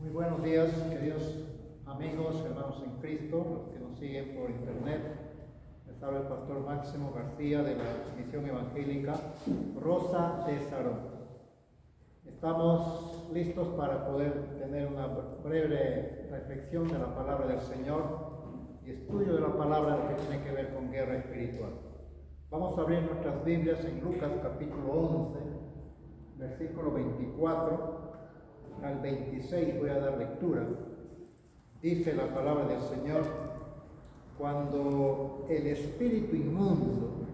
Muy buenos días, queridos amigos, hermanos en Cristo, los que nos siguen por internet. Les habla el pastor Máximo García de la Misión Evangélica Rosa de Sarón. Estamos listos para poder tener una breve reflexión de la palabra del Señor y estudio de la palabra que tiene que ver con guerra espiritual. Vamos a abrir nuestras Biblias en Lucas capítulo 11, versículo 24 al 26, voy a dar lectura. Dice la palabra del Señor: cuando el espíritu inmundo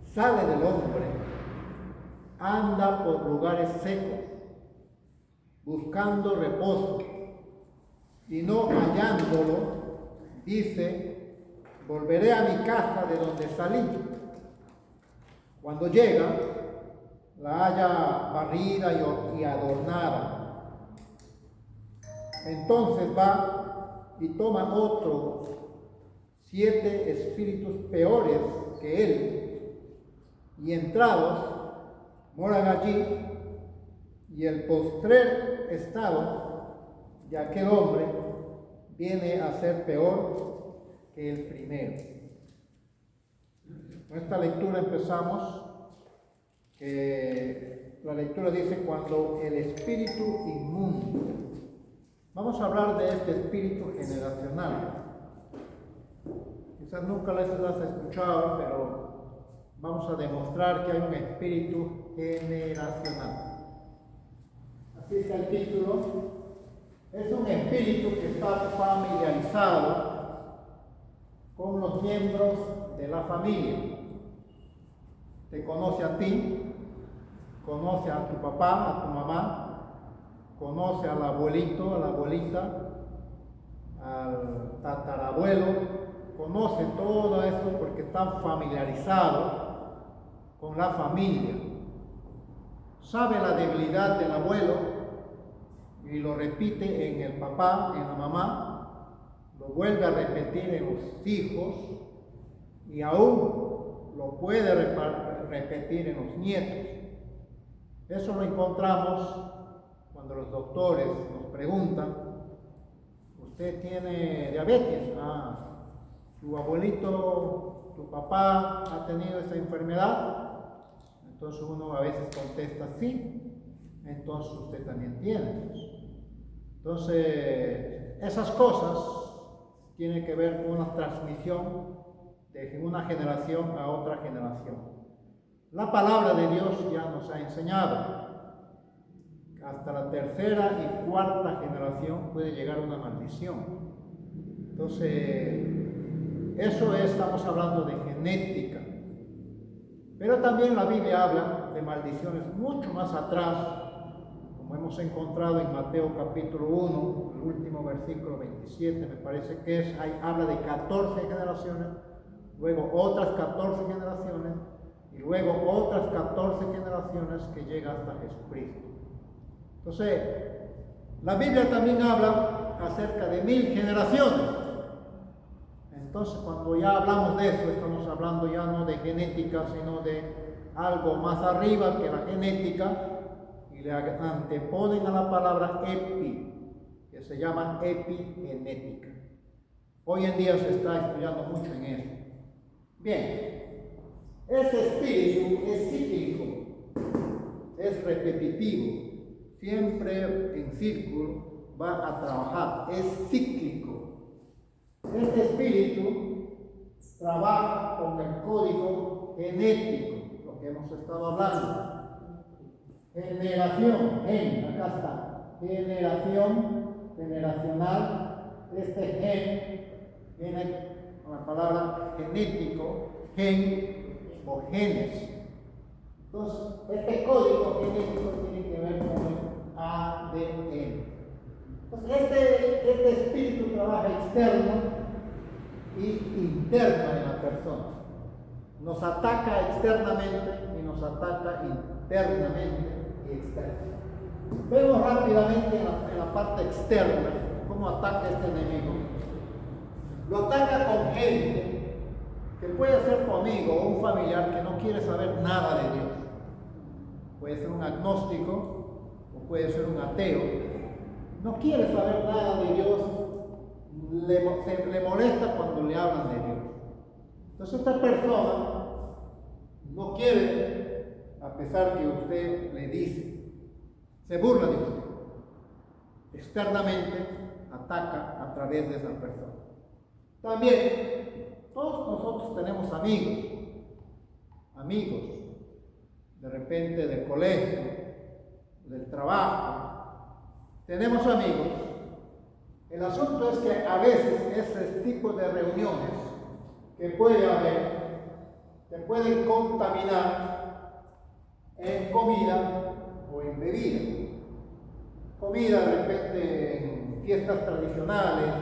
sale del hombre, anda por lugares secos, buscando reposo, y no hallándolo, dice: volveré a mi casa de donde salí. Cuando llega, la halla barrida y adornada. Entonces va y toma otros 7 espíritus peores que él, y entrados moran allí, y el postrer estado de aquel hombre viene a ser peor que el primero. Con esta lectura empezamos. La lectura dice: cuando el espíritu inmundo. Vamos a hablar de este espíritu generacional. Quizás nunca las has escuchado, pero vamos a demostrar que hay un espíritu generacional. Así está el título. Es un espíritu que está familiarizado con los miembros de la familia. Te conoce a ti, conoce a tu papá, a tu mamá, conoce al abuelito, a la abuelita, al tatarabuelo, conoce todo eso porque están familiarizados con la familia. Sabe la debilidad del abuelo y lo repite en el papá, en la mamá, lo vuelve a repetir en los hijos y aún lo puede repetir en los nietos. Eso lo encontramos cuando los doctores nos preguntan: ¿usted tiene diabetes? ¿Tu abuelito, tu papá ha tenido esa enfermedad? Entonces uno a veces contesta sí, entonces usted también tiene. Entonces esas cosas tienen que ver con una transmisión de una generación a otra generación. La palabra de Dios ya nos ha enseñado. Hasta la tercera y cuarta generación puede llegar una maldición. Entonces, estamos hablando de genética. Pero también la Biblia habla de maldiciones mucho más atrás, como hemos encontrado en Mateo capítulo 1, el último versículo 27, me parece que es, ahí habla de 14 generaciones, luego otras 14 generaciones, y luego otras 14 generaciones que llegan hasta Jesucristo. Entonces, la Biblia también habla acerca de 1000 generaciones. Entonces, cuando ya hablamos de eso, estamos hablando ya no de genética, sino de algo más arriba que la genética, y le anteponen a la palabra epi, que se llama epigenética. Hoy en día se está estudiando mucho en eso. Bien. Este espíritu es cíclico, es repetitivo, siempre en círculo va a trabajar, es cíclico. Este espíritu trabaja con el código genético, lo que hemos estado hablando. Generación, acá está, generacional, este gen viene con la palabra genético, gen o genes. Entonces, este código genético tiene que ver con el ADN. Entonces, este espíritu trabaja externo y interno en la persona. Nos ataca externamente y nos ataca internamente y externo. Vemos rápidamente en la parte externa cómo ataca este enemigo. Lo ataca con gente que puede ser tu amigo o un familiar que no quiere saber nada de Dios. Puede ser un agnóstico o puede ser un ateo. no quiere saber nada de Dios, le molesta cuando le hablan de Dios. Entonces esta persona no quiere, a pesar que usted le dice, se burla de usted, externamente ataca a través de esa persona. También, todos nosotros tenemos amigos, de repente del colegio, del trabajo, tenemos amigos. El asunto es que a veces ese tipo de reuniones que puede haber, te pueden contaminar en comida o en bebida. Comida de repente en fiestas tradicionales,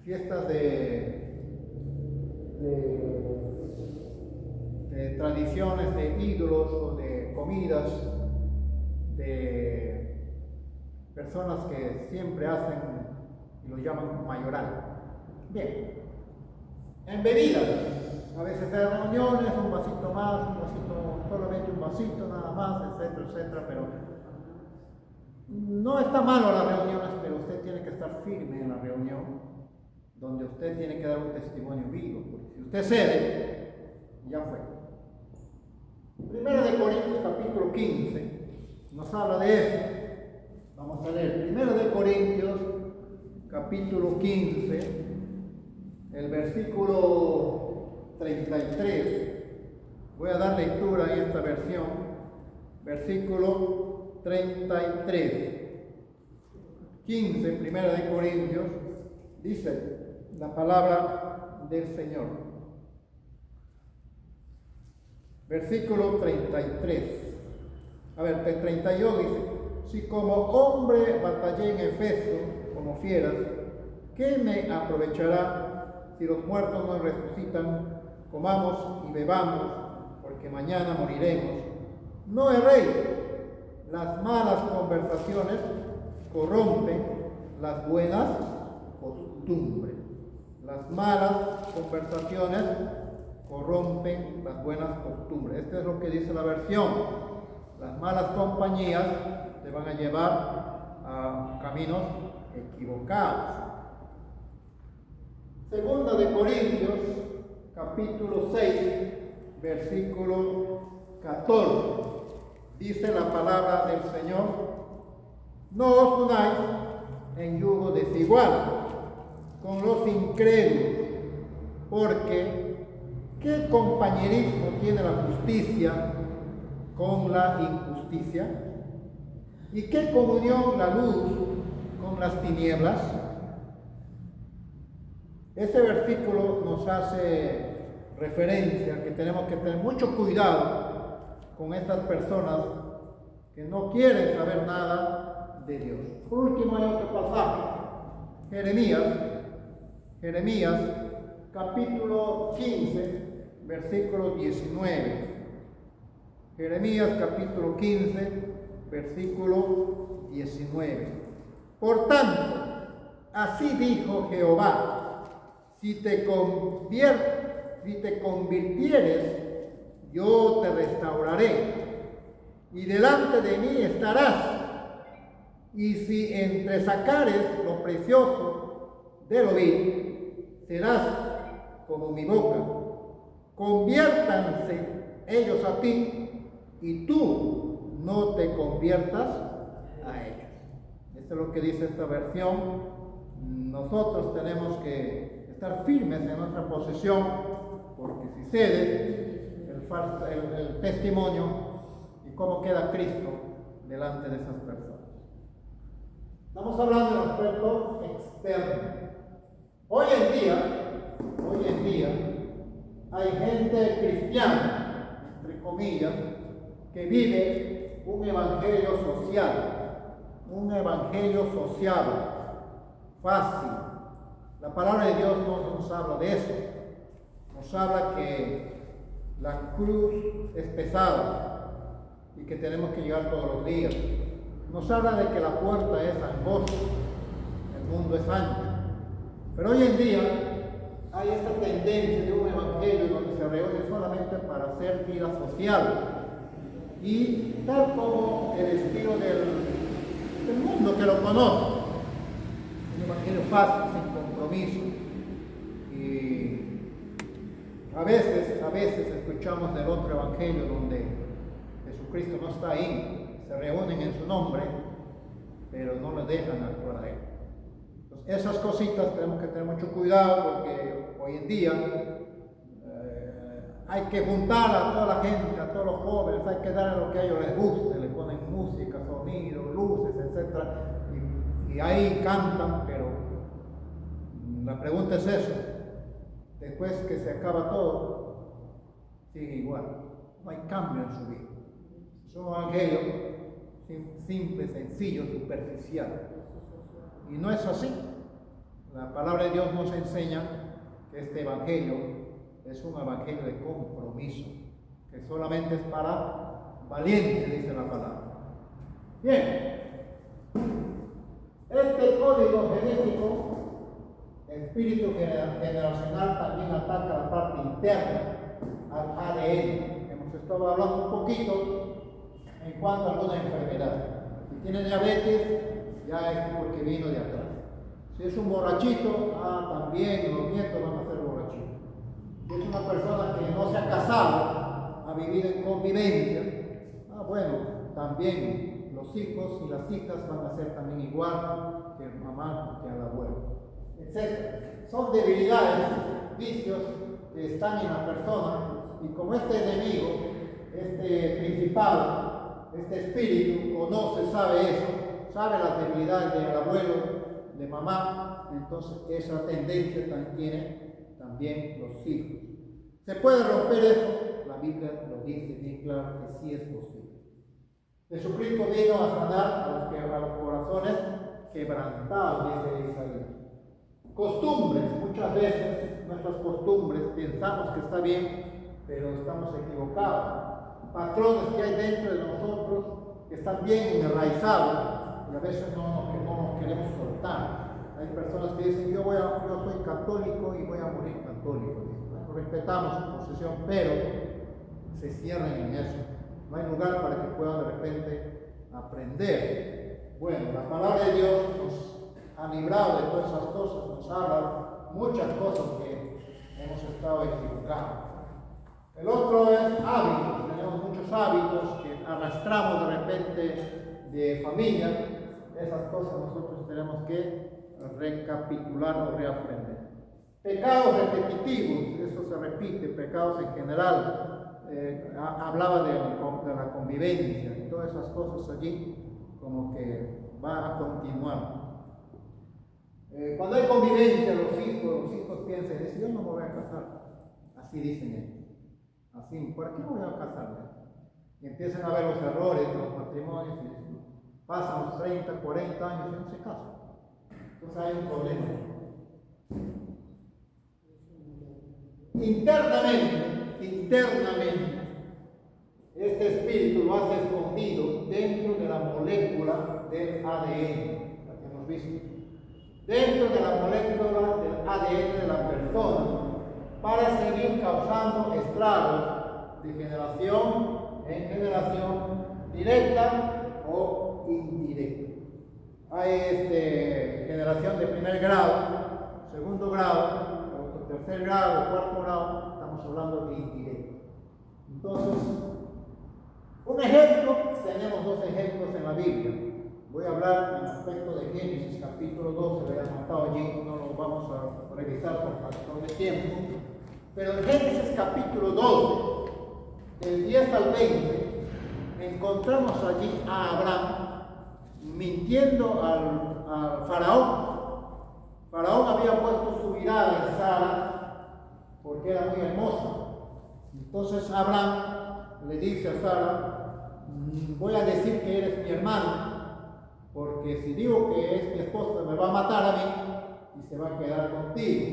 fiestas de tradiciones de ídolos o de comidas de personas que siempre hacen y lo llaman mayoral. Bien, en bebidas, a veces hay reuniones, un vasito más, un vasito, solamente un vasito nada más, etcétera, etcétera, pero no está malo las reuniones, pero usted tiene que estar firme en la reunión, donde usted tiene que dar un testimonio vivo, porque si usted cede, ya fue. Primero de Corintios capítulo 15 nos habla de eso. Vamos a leer Primero de Corintios capítulo 15, el versículo 33. Voy a dar lectura en esta versión. Versículo 33. 15, Primera de Corintios, dice la palabra del Señor. Versículo 33. A ver, el 32 dice: si como hombre batallé en Efeso como fieras, ¿qué me aprovechará si los muertos no resucitan? Comamos y bebamos, porque mañana moriremos. No erréis, las malas conversaciones corrompen las buenas costumbres. Las malas conversaciones corrompen las buenas costumbres. Esto es lo que dice la versión. Las malas compañías te van a llevar a caminos equivocados. Segunda de Corintios, capítulo 6, versículo 14. Dice la palabra del Señor: no os unáis en yugo desigual con los incrédulos, porque ¿qué compañerismo tiene la justicia con la injusticia? ¿Y qué comunión la luz con las tinieblas? Este versículo nos hace referencia que tenemos que tener mucho cuidado con estas personas que no quieren saber nada de Dios. Por último, hay otro pasaje, Jeremías capítulo 15, versículo 19. Jeremías capítulo 15, versículo 19. Por tanto, así dijo Jehová: si te convirtieres, yo te restauraré, y delante de mí estarás. Y si entresacares lo precioso de lo vil, serás como mi boca. Conviértanse ellos a ti, y tú no te conviertas a ellos. Esto es lo que dice esta versión. Nosotros tenemos que estar firmes en nuestra posición, porque si cede el testimonio, y cómo queda Cristo delante de esas personas. Estamos hablando del aspecto externo. Hoy en día, hay gente cristiana, entre comillas, que vive un evangelio social, fácil. La palabra de Dios no nos habla de eso. Nos habla que la cruz es pesada y que tenemos que llegar todos los días. Nos habla de que la puerta es angosta, el mundo es ancho. Pero hoy en día hay esta tendencia de un evangelio donde se reúne solamente para hacer vida social. Y tal como el estilo el mundo que lo conoce. Un evangelio fácil, sin compromiso. Y a veces escuchamos del otro evangelio donde Jesucristo no está ahí, se reúnen en su nombre, pero no le dejan actuar a él. Entonces, esas cositas tenemos que tener mucho cuidado porque hoy en día hay que juntar a toda la gente, a todos los jóvenes, hay que dar lo que a ellos les guste, le ponen música, sonido, luces, etc. Y ahí cantan, pero la pregunta es eso, después que se acaba todo, sigue igual, no hay cambio en su vida. Es un evangelio simple, sencillo, superficial. Y no es así. La palabra de Dios nos enseña que este evangelio es un evangelio de compromiso, que solamente es para valientes, dice la palabra. Bien, este código genético, espíritu generacional, también ataca la parte interna al ADN. Hemos estado hablando un poquito en cuanto a alguna enfermedad. Si tiene diabetes, ya es porque vino de atrás. Si es un borrachito, también los nietos van a ser borrachitos. Si es una persona que no se ha casado, ha vivido en convivencia, bueno, también los hijos y las hijas van a ser también igual que el mamá que al abuelo, etc. Son debilidades, vicios que están en la persona, y como este enemigo, este principal, este espíritu conoce, sabe eso, sabe las debilidades del abuelo, de mamá, entonces esa tendencia tiene también los hijos. ¿Se puede romper eso? La Biblia lo dice bien claro que sí es posible. Jesucristo vino a sanar a los corazones quebrantados, dice Isaías. Costumbres, muchas veces nuestras costumbres pensamos que está bien, pero estamos equivocados. Patrones que hay dentro de nosotros que están bien enraizados y a veces no nos queremos soltar. Hay personas que dicen, yo soy católico y voy a morir católico. Bueno, respetamos su posición, pero se cierran en eso. No hay lugar para que puedan de repente aprender. Bueno, la palabra de Dios nos ha librado de todas esas cosas, nos habla muchas cosas que hemos estado equivocados. El otro es hábitos. Tenemos muchos hábitos que arrastramos de repente de familia. Esas cosas nosotros tenemos que recapitular o reaprender. Pecados repetitivos, eso se repite, pecados en general. Hablaba de la convivencia y todas esas cosas allí, como que va a continuar. Cuando hay convivencia, los hijos piensan, dicen, yo no me voy a casar. Así dicen ellos. Así, ¿por qué no voy a casarme? Y empiezan a ver los errores de los matrimonios y dicen, pasan los 30, 40 años y no se casan. Entonces hay un problema. Internamente, este espíritu lo hace escondido dentro de la molécula del ADN, la que hemos visto. Dentro de la molécula del ADN de la persona, para seguir causando estragos de generación en generación, directa o indirecta. Hay generación de primer grado, segundo grado, tercer grado, cuarto grado, estamos hablando de indirecto. Entonces, un ejemplo, tenemos dos ejemplos en la Biblia. Voy a hablar en aspecto de Génesis capítulo 12, lo he anotado allí, no lo vamos a revisar por factor de tiempo. Pero en Génesis capítulo 12, del 10 al 20, encontramos allí a Abraham mintiendo al faraón. Faraón había puesto su mirada en Sara porque era muy hermosa. Entonces Abraham le dice a Sara, voy a decir que eres mi hermano, porque si digo que es mi esposa me va a matar a mí y se va a quedar contigo.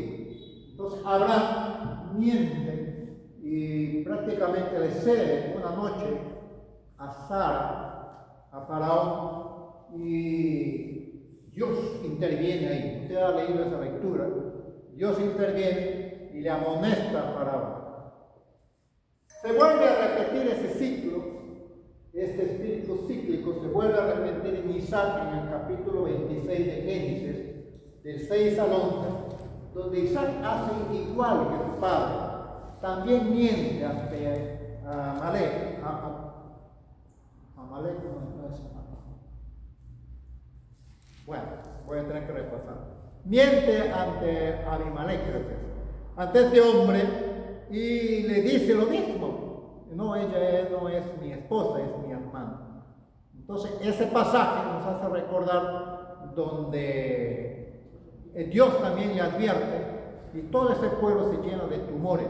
Entonces Abraham miente y prácticamente le cede una noche a Sara, a Faraón, y Dios interviene ahí. Usted ha leído esa lectura. Dios interviene y le amonesta a Faraón. Se vuelve a repetir ese ciclo este espíritu cíclico se vuelve a repetir en Isaac en el capítulo 26 de Génesis, del 6 al 11, donde Isaac hace igual que su padre. También miente ante Amalek. Amalek no es. Bueno, voy a tener que repasar. Miente ante Abimelech, creo que es, ante este hombre, y le dice lo mismo. No, ella no es mi esposa, es mi hermana. Entonces, ese pasaje nos hace recordar donde Dios también le advierte, y todo ese pueblo se llena de tumores,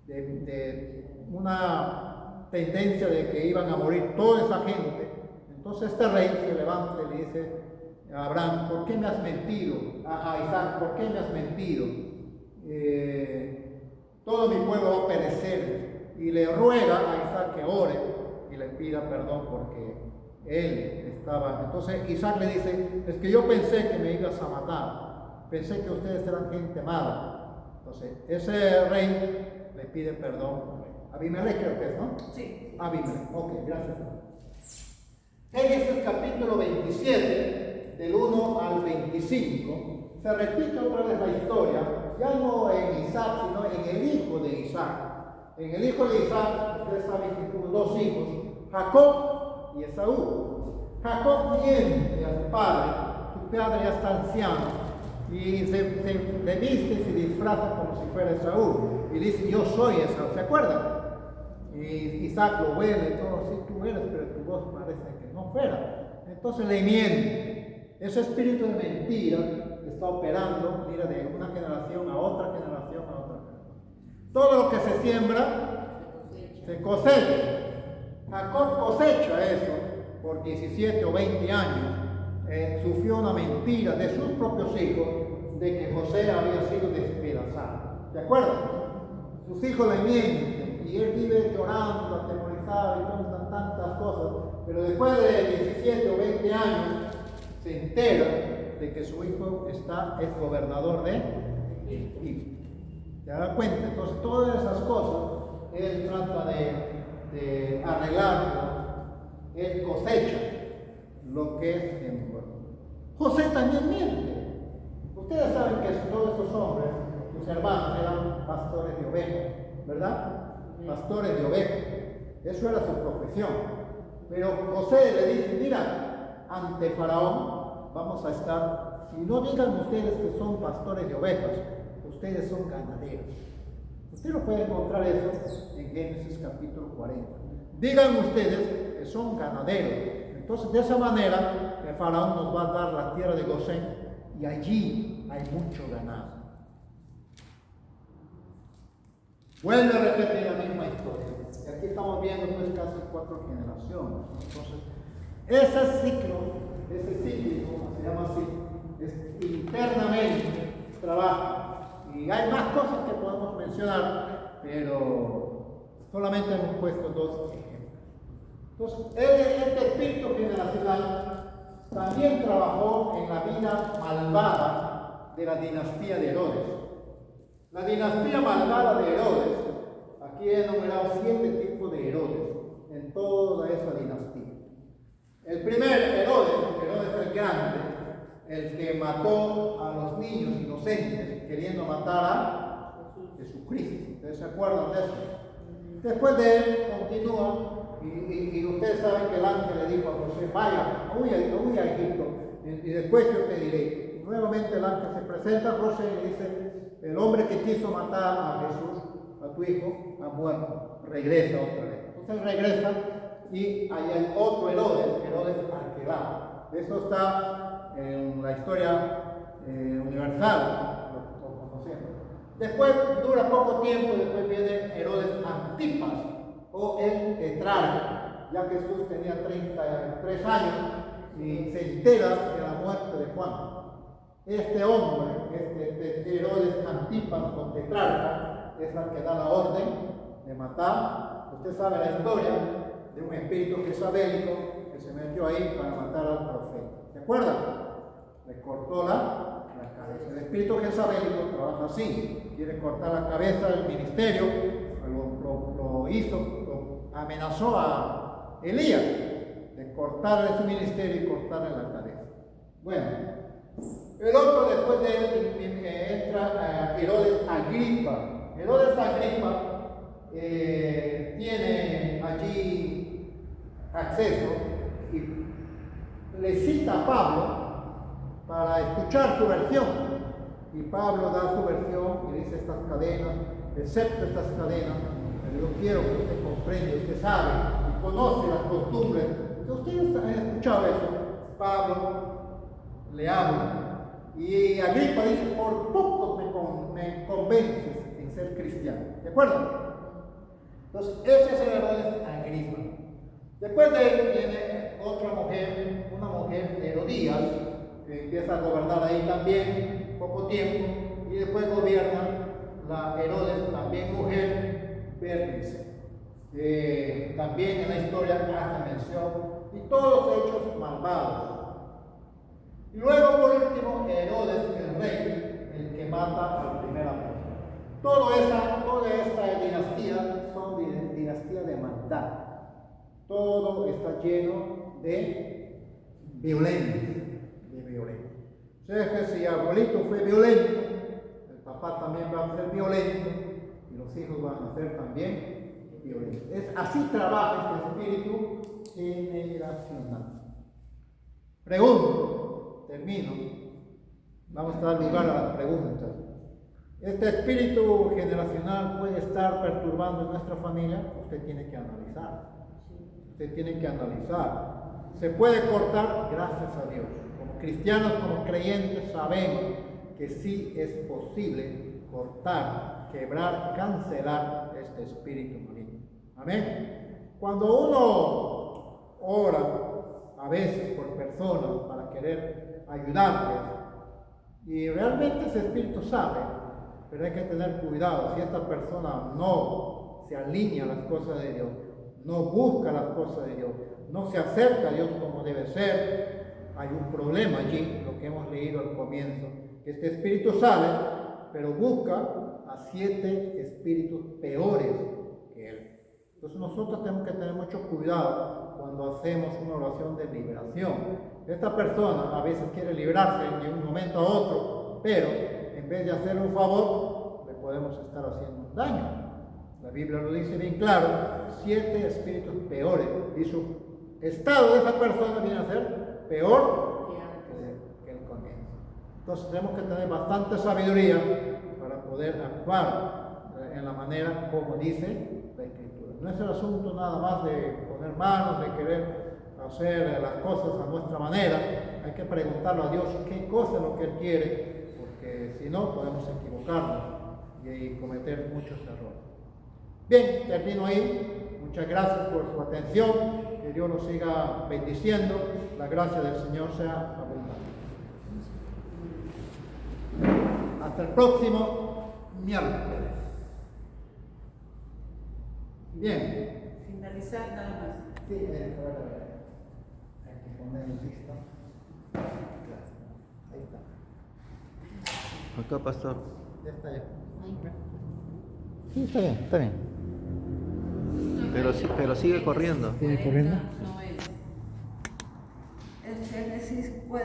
de una tendencia de que iban a morir toda esa gente. Entonces este rey se levanta y le dice a Abraham: ¿por qué me has mentido? A Isaac: ¿por qué me has mentido? Todo mi pueblo va a perecer. Y le ruega a Isaac que ore y le pida perdón porque él estaba. Entonces Isaac le dice: es que yo pensé que me ibas a matar, pensé que ustedes eran gente mala. Entonces ese rey le pide perdón. Abimelech creo que es, ¿no? Sí. Abimelech, ok, gracias. Génesis capítulo 27, del 1 al 25, se repite otra vez la historia, ya no en Isaac, sino en el hijo de Isaac. En el hijo de Isaac, ustedes saben que tuvo dos hijos, Jacob y Esaú. Jacob miente a su padre ya está anciano, y se viste y se disfraza como si fuera Esaú, y dice: yo soy Esaú, ¿se acuerdan? Y Isaac lo huele y todo: sí, tú eres, pero tu voz parece que no fuera. Entonces le miente. Ese espíritu de mentira está operando, mira, de una generación a otra generación a otra generación. Todo lo que se siembra, se cosecha. Jacob cosecha eso por 17 o 20 años. Sufrió una mentira de sus propios hijos de que José había sido despedazado. ¿De acuerdo? Sus hijos le mienten y él vive llorando, atemorizado y con tantas cosas. Pero después de 17 o 20 años se entera de que su hijo es gobernador de Egipto. ¿Se da cuenta? Entonces todas esas cosas él trata de arreglarlo. Él cosecha lo que sembró. José también miente. Ustedes saben que todos estos hombres, sus hermanos, eran pastores de ovejas, ¿verdad? Pastores de ovejas. Eso era su profesión. Pero José le dice: mira, ante Faraón vamos a estar, y no digan ustedes que son pastores de ovejas, ustedes son ganaderos. Usted lo puede encontrar eso en Génesis capítulo 40. Digan ustedes que son ganaderos. Entonces, de esa manera, el Faraón nos va a dar la tierra de Gosén, y allí hay mucho ganado. Vuelve a repetir la misma historia. Y aquí estamos viendo pues casi 4 generaciones. Entonces, ese ciclo, se llama así, internamente trabaja. Y hay más cosas que podemos mencionar, pero solamente hemos puesto 2 ejemplos. Entonces, este espíritu generacional también trabajó en la vida malvada de la dinastía de Herodes. La dinastía malvada de Herodes, aquí he enumerado 7 tipos de Herodes en toda esa dinastía. El primer Herodes el Grande, el que mató a los niños inocentes queriendo matar a Jesucristo. ¿Ustedes se acuerdan de eso? Después de él continúa, y ustedes saben que el ángel le dijo a José: vaya, huye a Egipto, y después yo te diré. Y nuevamente el ángel se presenta a José y le dice: el hombre que quiso matar a Jesús, a tu hijo, ha muerto, regresa otra vez. Entonces regresa, y hay otro Herodes Arquelao. Eso está en la historia universal, lo conocemos. Después dura poco tiempo, después viene Herodes Antipas, o el tetrarca. Ya Jesús tenía 33 años y se entera de la muerte de Juan. Este hombre, Herodes Antipas o tetrarca, es el que da la orden de matar. Usted sabe la historia de un espíritu jezabélico que se metió ahí para matar al profeta. ¿Se acuerdan? Le cortó la cabeza. El espíritu jezabélico trabaja así: quiere cortar la cabeza del ministerio, lo hizo, lo amenazó a Elías, de cortarle su ministerio y cortarle la cabeza. Bueno, el otro después de él entra Herodes Agripa. Herodes Agripa tiene allí acceso y le cita a Pablo para escuchar su versión. Y Pablo da su versión y dice estas cadenas, excepto estas cadenas, pero yo quiero que usted comprenda, usted sabe y conoce las costumbres. Ustedes han escuchado eso. Pablo le habla y Agripa dice, por poco me convences en ser cristiano. ¿De acuerdo? Entonces, ese es el Herodes Agripa. Después de él viene otra mujer, una mujer Herodías, que empieza a gobernar ahí también poco tiempo, y después gobierna la Herodes, también mujer, Bernice. También en la historia hace mención, y todos los hechos malvados. Y luego, por último, Herodes, el rey, el que mata al primer apóstol. Toda esta dinastía son dinastías de maldad. Todo está lleno de violencia. O sea, que si el abuelito fue violento, el papá también va a ser violento y los hijos van a ser también violentos. Así trabaja este espíritu generacional. Pregunto, termino. Vamos a dar lugar a las preguntas. ¿Este espíritu generacional puede estar perturbando en nuestra familia? Usted tiene que analizar. Usted tiene que analizar. ¿Se puede cortar? Gracias a Dios. Como cristianos, como creyentes, sabemos que sí es posible cortar, quebrar, cancelar este espíritu maligno. Amén. Cuando uno ora a veces por personas para querer ayudarles, y realmente ese espíritu sabe, pero hay que tener cuidado. Si esta persona no se alinea a las cosas de Dios, no busca las cosas de Dios, no se acerca a Dios como debe ser, hay un problema allí, lo que hemos leído al comienzo, que este espíritu sale, pero busca a 7 espíritus peores que él. Entonces nosotros tenemos que tener mucho cuidado cuando hacemos una oración de liberación. Esta persona a veces quiere librarse de un momento a otro, pero en vez de hacerle un favor, le podemos estar haciendo un daño. La Biblia lo dice bien claro, 7 espíritus peores, y su estado de esa persona viene a ser peor que el comienzo. Entonces tenemos que tener bastante sabiduría para poder actuar en la manera como dice la Escritura. No es el asunto nada más de poner manos, de querer hacer las cosas a nuestra manera. Hay que preguntarle a Dios qué cosa es lo que Él quiere, porque si no podemos equivocarnos y cometer muchos errores. Bien, termino ahí. Muchas gracias por su atención. Que Dios nos siga bendiciendo. La gracia del Señor sea abundante. Hasta el próximo miércoles. Bien. Finalizar nada más. Sí, hay que poner listo. Gracias. Ahí está. Acá, pastor. Ya está ya. Sí, está bien, está bien. Pero sigue corriendo. ¿Sigue corriendo? No es. El Génesis puede